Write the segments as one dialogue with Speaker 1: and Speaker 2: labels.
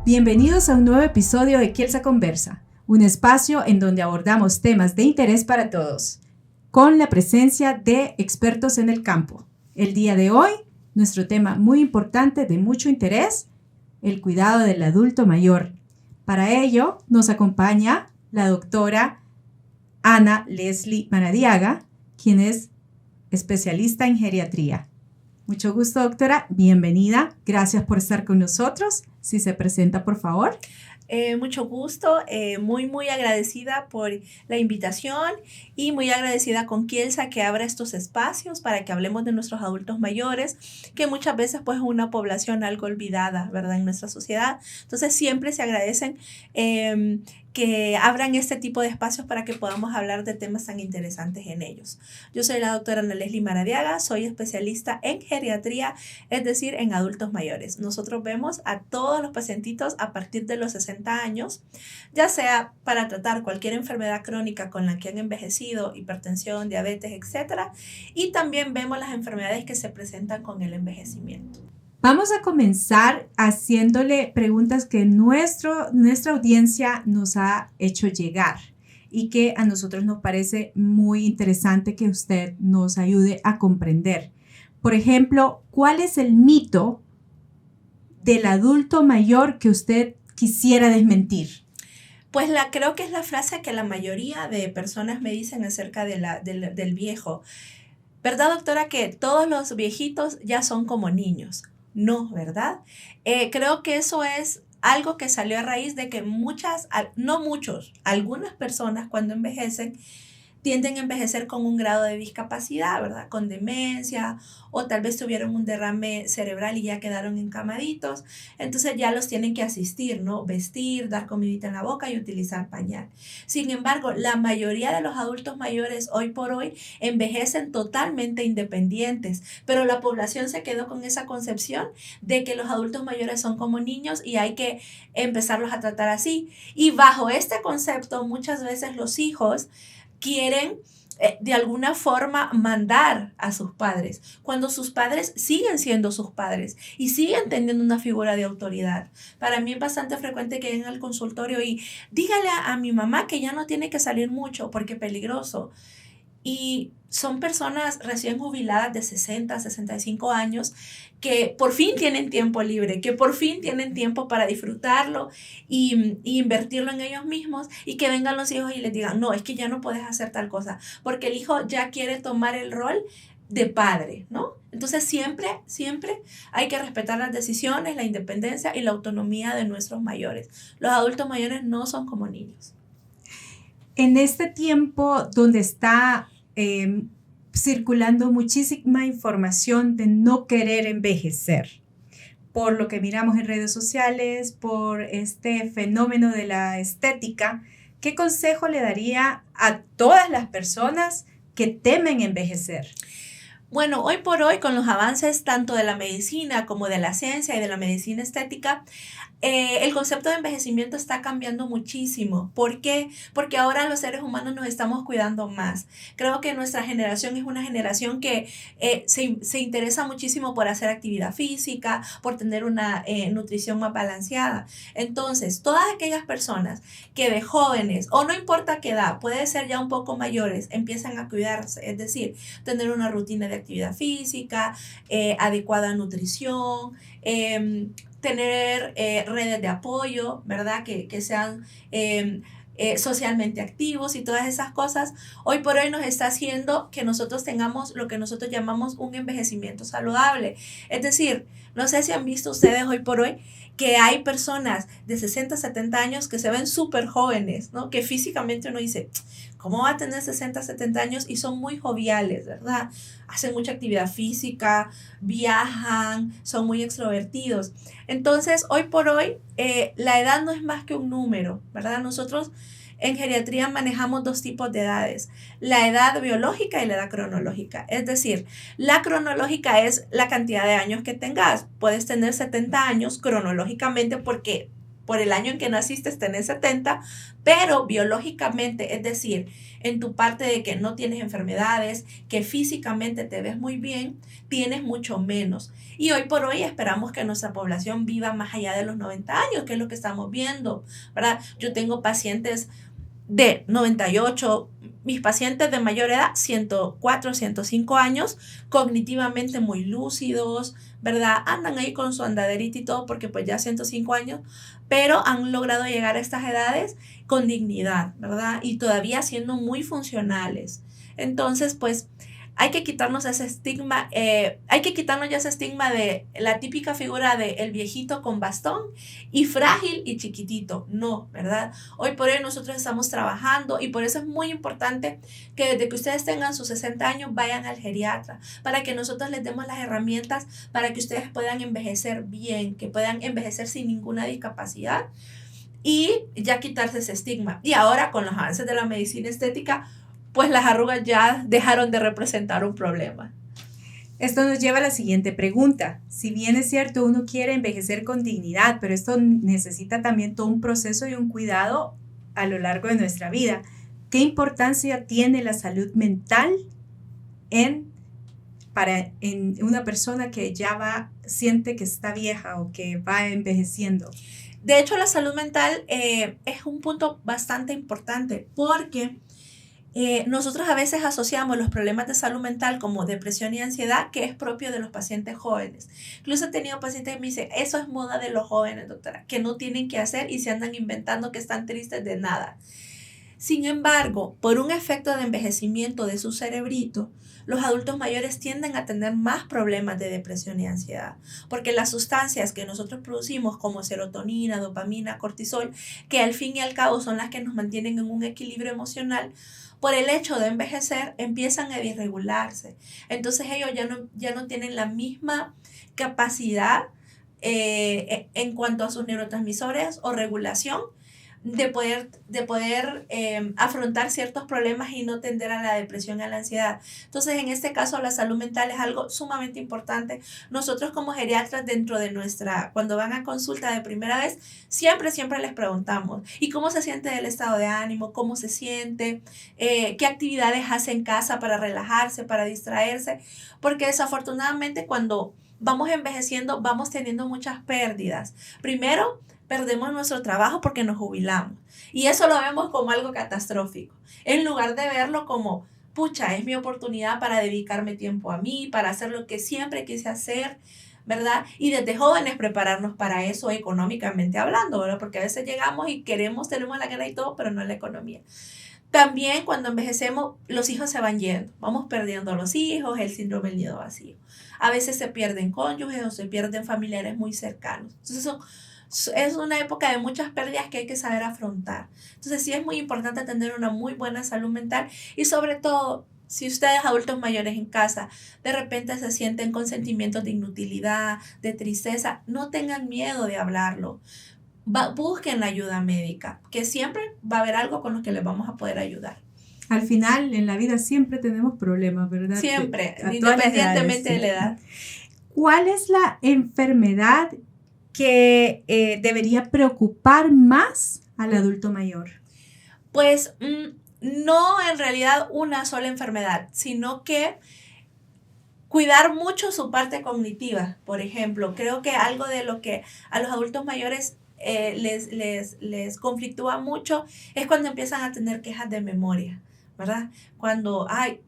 Speaker 1: Bienvenidos a un nuevo episodio de Kielsa Conversa, un espacio en donde abordamos temas de interés para todos, con la presencia de expertos en el campo. El día de hoy, nuestro tema muy importante de mucho interés, el cuidado del adulto mayor. Para ello, nos acompaña la doctora Ana Leslie Maradiaga, quien es especialista en geriatría. Mucho gusto, doctora. Bienvenida. Gracias por estar con nosotros. Si se presenta, por favor.
Speaker 2: Mucho gusto, muy agradecida por la invitación y muy agradecida con Kielsa que abra estos espacios para que hablemos de nuestros adultos mayores, que muchas veces pues es una población algo olvidada, ¿verdad? En nuestra sociedad. Entonces siempre se agradecen que abran este tipo de espacios para que podamos hablar de temas tan interesantes en ellos. Yo soy la doctora Ana Leslie Maradiaga, soy especialista en geriatría, es decir, en adultos mayores. Nosotros vemos a todos los pacientitos a partir de los 60 años, ya sea para tratar cualquier enfermedad crónica con la que han envejecido, hipertensión, diabetes, etc. Y también vemos las enfermedades que se presentan con el envejecimiento.
Speaker 1: Vamos a comenzar haciéndole preguntas que nuestra audiencia nos ha hecho llegar y que a nosotros nos parece muy interesante que usted nos ayude a comprender. Por ejemplo, ¿cuál es el mito del adulto mayor que usted quisiera desmentir?
Speaker 2: Pues creo que es la frase que la mayoría de personas me dicen acerca del viejo. ¿Verdad, doctora, que todos los viejitos ya son como niños? No, ¿verdad? Creo que eso es algo que salió a raíz de que algunas personas cuando envejecen tienden a envejecer con un grado de discapacidad, ¿verdad? Con demencia o tal vez tuvieron un derrame cerebral y ya quedaron encamaditos. Entonces ya los tienen que asistir, ¿no? Vestir, dar comidita en la boca y utilizar pañal. Sin embargo, la mayoría de los adultos mayores hoy por hoy envejecen totalmente independientes, pero la población se quedó con esa concepción de que los adultos mayores son como niños y hay que empezarlos a tratar así. Y bajo este concepto, muchas veces los hijos quieren de alguna forma mandar a sus padres, cuando sus padres siguen siendo sus padres y siguen teniendo una figura de autoridad. Para mí es bastante frecuente que lleguen al consultorio y dígale a mi mamá que ya no tiene que salir mucho porque es peligroso. Y son personas recién jubiladas de 60, 65 años que por fin tienen tiempo libre, que por fin tienen tiempo para disfrutarlo y invertirlo en ellos mismos y que vengan los hijos y les digan, no, es que ya no puedes hacer tal cosa, porque el hijo ya quiere tomar el rol de padre, ¿no? Entonces siempre hay que respetar las decisiones, la independencia y la autonomía de nuestros mayores. Los adultos mayores no son como niños.
Speaker 1: En este tiempo donde está circulando muchísima información de no querer envejecer, por lo que miramos en redes sociales, por este fenómeno de la estética, ¿qué consejo le daría a todas las personas que temen envejecer?
Speaker 2: Bueno, hoy por hoy, con los avances tanto de la medicina como de la ciencia y de la medicina estética, el concepto de envejecimiento está cambiando muchísimo. ¿Por qué? Porque ahora los seres humanos nos estamos cuidando más. Creo que nuestra generación es una generación que se interesa muchísimo por hacer actividad física, por tener una nutrición más balanceada. Entonces, todas aquellas personas que de jóvenes, o no importa qué edad, puede ser ya un poco mayores, empiezan a cuidarse, es decir, tener una rutina de actividad física, adecuada nutrición, tener redes de apoyo, ¿verdad? Que sean socialmente activos y todas esas cosas, hoy por hoy nos está haciendo que nosotros tengamos lo que nosotros llamamos un envejecimiento saludable. Es decir, no sé si han visto ustedes hoy por hoy que hay personas de 60, 70 años que se ven súper jóvenes, ¿no? Que físicamente uno dice, ¿cómo va a tener 60, 70 años? Y son muy joviales, ¿verdad? Hacen mucha actividad física, viajan, son muy extrovertidos. Entonces, hoy por hoy, la edad no es más que un número, ¿verdad? Nosotros en geriatría manejamos dos tipos de edades, la edad biológica y la edad cronológica. Es decir, la cronológica es la cantidad de años que tengas. Puedes tener 70 años cronológicamente porque por el año en que naciste tenés 70, pero biológicamente, es decir, en tu parte de que no tienes enfermedades, que físicamente te ves muy bien, tienes mucho menos. Y hoy por hoy esperamos que nuestra población viva más allá de los 90 años, que es lo que estamos viendo, ¿verdad? Yo tengo pacientes de 98, mis pacientes de mayor edad, 104, 105 años, cognitivamente muy lúcidos, ¿verdad? Andan ahí con su andaderita y todo porque pues ya 105 años, pero han logrado llegar a estas edades con dignidad, ¿verdad? Y todavía siendo muy funcionales. Entonces, pues hay que quitarnos ese estigma, hay que quitarnos ya ese estigma de la típica figura de el viejito con bastón y frágil y chiquitito. No, ¿verdad? Hoy por hoy nosotros estamos trabajando y por eso es muy importante que desde que ustedes tengan sus 60 años vayan al geriatra, para que nosotros les demos las herramientas para que ustedes puedan envejecer bien, que puedan envejecer sin ninguna discapacidad y ya quitarse ese estigma. Y ahora con los avances de la medicina estética, pues las arrugas ya dejaron de representar un problema.
Speaker 1: Esto nos lleva a la siguiente pregunta. Si bien es cierto, uno quiere envejecer con dignidad, pero esto necesita también todo un proceso y un cuidado a lo largo de nuestra vida. ¿Qué importancia tiene la salud mental en una persona que ya siente que está vieja o que va envejeciendo?
Speaker 2: De hecho, la salud mental es un punto bastante importante porque nosotros a veces asociamos los problemas de salud mental como depresión y ansiedad, que es propio de los pacientes jóvenes. Incluso he tenido pacientes que me dicen, eso es moda de los jóvenes, doctora, que no tienen que hacer y se andan inventando que están tristes de nada. Sin embargo, por un efecto de envejecimiento de su cerebrito, los adultos mayores tienden a tener más problemas de depresión y ansiedad, porque las sustancias que nosotros producimos como serotonina, dopamina, cortisol, que al fin y al cabo son las que nos mantienen en un equilibrio emocional, por el hecho de envejecer empiezan a desregularse. Entonces ellos ya no tienen la misma capacidad en cuanto a sus neurotransmisores o regulación de poder afrontar ciertos problemas y no tender a la depresión y a la ansiedad. Entonces, en este caso, la salud mental es algo sumamente importante. Nosotros como geriatras cuando van a consulta de primera vez, siempre les preguntamos, ¿y cómo se siente el estado de ánimo? ¿Cómo se siente? ¿Qué actividades hace en casa para relajarse, para distraerse? Porque desafortunadamente cuando vamos envejeciendo, vamos teniendo muchas pérdidas. Primero, perdemos nuestro trabajo porque nos jubilamos. Y eso lo vemos como algo catastrófico. En lugar de verlo como, pucha, es mi oportunidad para dedicarme tiempo a mí, para hacer lo que siempre quise hacer, ¿verdad? Y desde jóvenes prepararnos para eso económicamente hablando, ¿verdad? Porque a veces llegamos y tenemos la gana y todo, pero no la economía. También cuando envejecemos, los hijos se van yendo. Vamos perdiendo a los hijos, el síndrome del nido vacío. A veces se pierden cónyuges o se pierden familiares muy cercanos. Entonces eso es una época de muchas pérdidas que hay que saber afrontar. Entonces sí es muy importante tener una muy buena salud mental y sobre todo, si ustedes adultos mayores en casa de repente se sienten con sentimientos de inutilidad, de tristeza, no tengan miedo de hablarlo. Busquen la ayuda médica, que siempre va a haber algo con lo que les vamos a poder ayudar.
Speaker 1: Al final, en la vida siempre tenemos problemas, ¿verdad?
Speaker 2: Siempre, independientemente de la edad.
Speaker 1: ¿Cuál es la enfermedad que debería preocupar más al adulto mayor?
Speaker 2: Pues no en realidad una sola enfermedad, sino que cuidar mucho su parte cognitiva. Por ejemplo, creo que algo de lo que a los adultos mayores les conflictúa mucho es cuando empiezan a tener quejas de memoria, ¿verdad? Cuando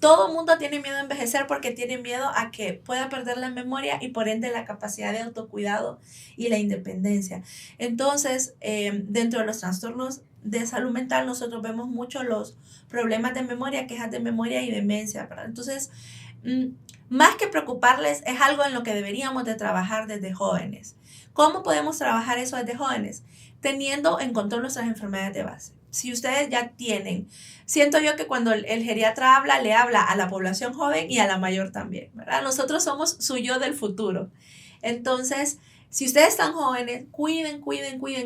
Speaker 2: todo el mundo tiene miedo a envejecer porque tiene miedo a que pueda perder la memoria y por ende la capacidad de autocuidado y la independencia. Entonces, dentro de los trastornos de salud mental, nosotros vemos mucho los problemas de memoria, quejas de memoria y demencia, ¿verdad? Entonces, más que preocuparles, es algo en lo que deberíamos de trabajar desde jóvenes. ¿Cómo podemos trabajar eso desde jóvenes? Teniendo en control nuestras enfermedades de base. Si ustedes ya tienen, siento yo que cuando el geriatra habla, le habla a la población joven y a la mayor también, ¿verdad? Nosotros somos su yo del futuro. Entonces, si ustedes están jóvenes, cuiden,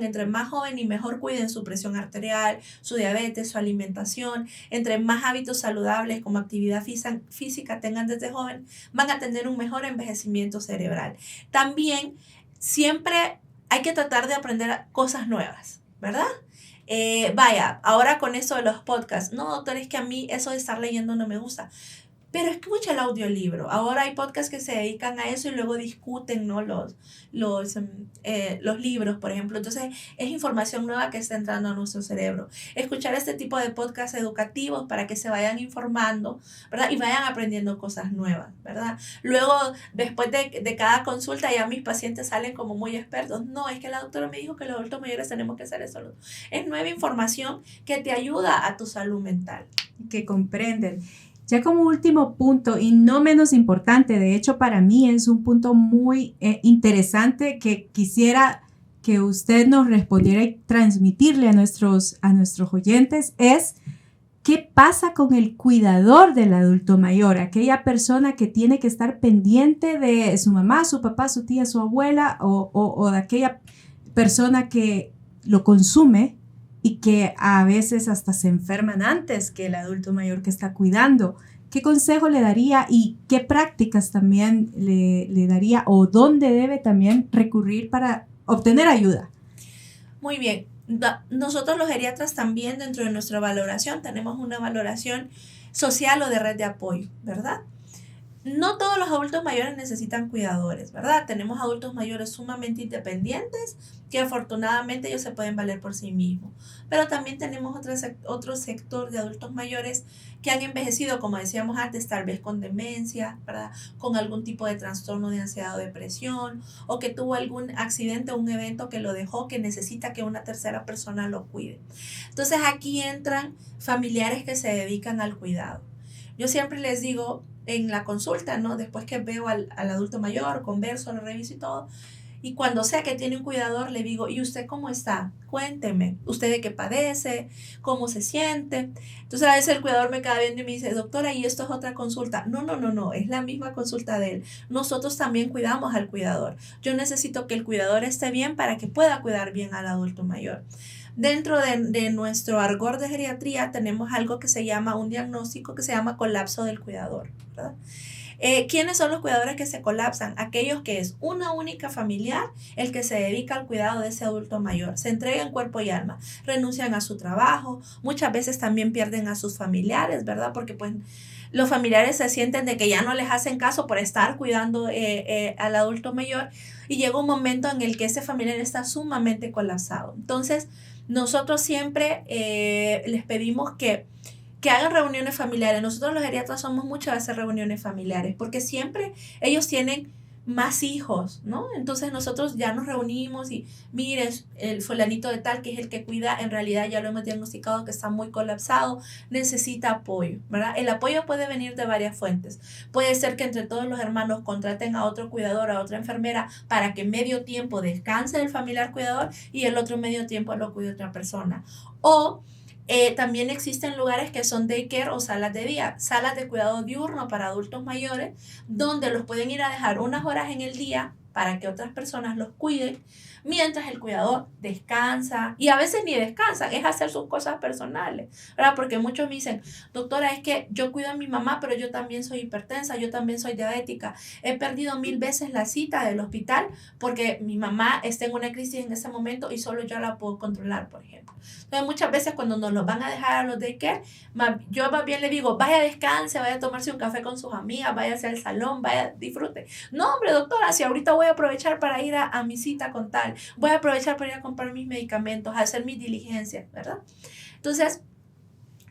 Speaker 2: entre más joven y mejor cuiden su presión arterial, su diabetes, su alimentación, entre más hábitos saludables como actividad física tengan desde joven, van a tener un mejor envejecimiento cerebral. También siempre hay que tratar de aprender cosas nuevas, ¿verdad? Vaya, ahora con eso de los podcasts, no, doctor, es que a mí eso de estar leyendo no me gusta. Pero escucha el audiolibro. Ahora hay podcasts que se dedican a eso y luego discuten, ¿no? los libros, por ejemplo. Entonces, es información nueva que está entrando a nuestro cerebro. Escuchar este tipo de podcasts educativos para que se vayan informando, ¿verdad? Y vayan aprendiendo cosas nuevas, ¿verdad? Luego, después de cada consulta, ya mis pacientes salen como muy expertos. No, es que la doctora me dijo que los adultos mayores tenemos que hacer eso. Es nueva información que te ayuda a tu salud mental.
Speaker 1: Que comprenden. Ya como último punto, y no menos importante, de hecho para mí es un punto muy interesante que quisiera que usted nos respondiera y transmitirle a nuestros oyentes, es ¿qué pasa con el cuidador del adulto mayor? Aquella persona que tiene que estar pendiente de su mamá, su papá, su tía, su abuela o de aquella persona que lo consume y que a veces hasta se enferman antes que el adulto mayor que está cuidando. ¿Qué consejo le daría y qué prácticas también le daría o dónde debe también recurrir para obtener ayuda?
Speaker 2: Muy bien. Nosotros los geriatras también dentro de nuestra valoración tenemos una valoración social o de red de apoyo, ¿verdad? No todos los adultos mayores necesitan cuidadores, ¿verdad? Tenemos adultos mayores sumamente independientes que afortunadamente ellos se pueden valer por sí mismos. Pero también tenemos otro sector de adultos mayores que han envejecido, como decíamos antes, tal vez con demencia, ¿verdad? Con algún tipo de trastorno de ansiedad o depresión, o que tuvo algún accidente o un evento que lo dejó, que necesita que una tercera persona lo cuide. Entonces aquí entran familiares que se dedican al cuidado. Yo siempre les digo en la consulta, ¿no? Después que veo al adulto mayor, converso, lo reviso y todo, y cuando sé que tiene un cuidador, le digo, ¿y usted cómo está? Cuénteme, ¿usted de qué padece? ¿Cómo se siente? Entonces a veces el cuidador me queda viendo y me dice, doctora, ¿y esto es otra consulta? No, es la misma consulta de él. Nosotros también cuidamos al cuidador. Yo necesito que el cuidador esté bien para que pueda cuidar bien al adulto mayor. Dentro de nuestro argot de geriatría tenemos algo que se llama un diagnóstico que se llama colapso del cuidador, ¿verdad? ¿Quiénes son los cuidadores que se colapsan? Aquellos que es una única familiar el que se dedica al cuidado de ese adulto mayor. Se entrega en cuerpo y alma, renuncian a su trabajo, muchas veces también pierden a sus familiares, ¿verdad? Porque pues los familiares se sienten de que ya no les hacen caso por estar cuidando al adulto mayor y llega un momento en el que ese familiar está sumamente colapsado. Entonces, nosotros siempre les pedimos que hagan reuniones familiares. Nosotros los geriatras somos mucho de hacer reuniones familiares porque siempre ellos tienen más hijos, ¿no? Entonces nosotros ya nos reunimos y mire, el fulanito de tal que es el que cuida, en realidad ya lo hemos diagnosticado que está muy colapsado, necesita apoyo, ¿verdad? El apoyo puede venir de varias fuentes. Puede ser que entre todos los hermanos contraten a otro cuidador, a otra enfermera, para que medio tiempo descanse el familiar cuidador y el otro medio tiempo lo cuide otra persona. O también existen lugares que son daycare o salas de día, salas de cuidado diurno para adultos mayores, donde los pueden ir a dejar unas horas en el día para que otras personas los cuiden, mientras el cuidador descansa, y a veces ni descansa, es hacer sus cosas personales, ¿verdad? Porque muchos me dicen, doctora, es que yo cuido a mi mamá, pero yo también soy hipertensa, yo también soy diabética, he perdido 1000 veces la cita del hospital porque mi mamá está en una crisis en ese momento y solo yo la puedo controlar, por ejemplo. Entonces muchas veces cuando nos los van a dejar a los daycare, yo más bien le digo, vaya descanse, vaya a tomarse un café con sus amigas, vaya hacia el salón, vaya disfrute. No, hombre, doctora, si ahorita voy a aprovechar para ir a mi cita con tal, voy a aprovechar para ir a comprar mis medicamentos, a hacer mis diligencias, ¿verdad? Entonces,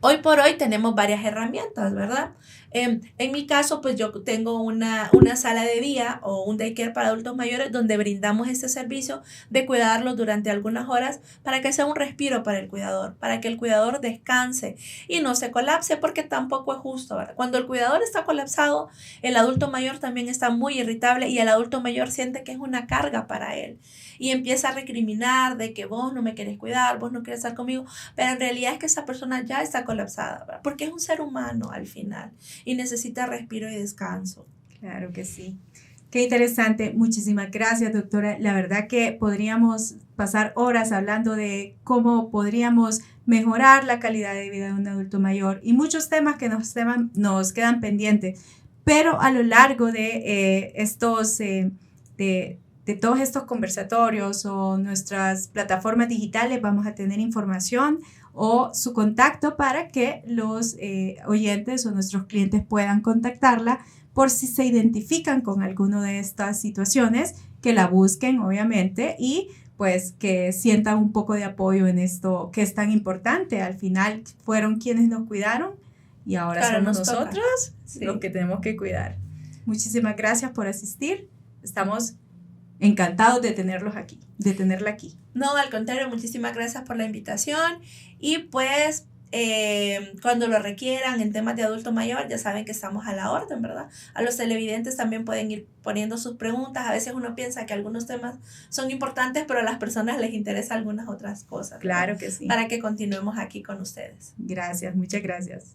Speaker 2: hoy por hoy tenemos varias herramientas, ¿verdad? En mi caso, pues yo tengo una sala de día o un daycare para adultos mayores donde brindamos este servicio de cuidarlos durante algunas horas para que sea un respiro para el cuidador, para que el cuidador descanse y no se colapse, porque tampoco es justo, ¿verdad? Cuando el cuidador está colapsado, el adulto mayor también está muy irritable y el adulto mayor siente que es una carga para él y empieza a recriminar de que vos no me querés cuidar, vos no querés estar conmigo, pero en realidad es que esa persona ya está colapsada, ¿verdad? Porque es un ser humano al final y necesita respiro y descanso.
Speaker 1: Claro que sí. Qué interesante. Muchísimas gracias, doctora. La verdad que podríamos pasar horas hablando de cómo podríamos mejorar la calidad de vida de un adulto mayor y muchos temas que nos quedan pendientes. Pero a lo largo de estos de de todos estos conversatorios o nuestras plataformas digitales vamos a tener información o su contacto para que los oyentes o nuestros clientes puedan contactarla por si se identifican con alguna de estas situaciones, que la busquen obviamente y pues que sientan un poco de apoyo en esto que es tan importante. Al final fueron quienes nos cuidaron y ahora
Speaker 2: Claro,
Speaker 1: somos
Speaker 2: nos
Speaker 1: nosotros
Speaker 2: toca.
Speaker 1: los que tenemos que cuidar. Muchísimas gracias por asistir. Estamos encantados de tenerla aquí.
Speaker 2: No, al contrario, muchísimas gracias por la invitación y pues cuando lo requieran en temas de adulto mayor, ya saben que estamos a la orden, ¿verdad? A los televidentes también pueden ir poniendo sus preguntas. A veces uno piensa que algunos temas son importantes, pero a las personas les interesan algunas otras cosas, ¿verdad?
Speaker 1: Claro que sí.
Speaker 2: Para que continuemos aquí con ustedes.
Speaker 1: Gracias, muchas gracias.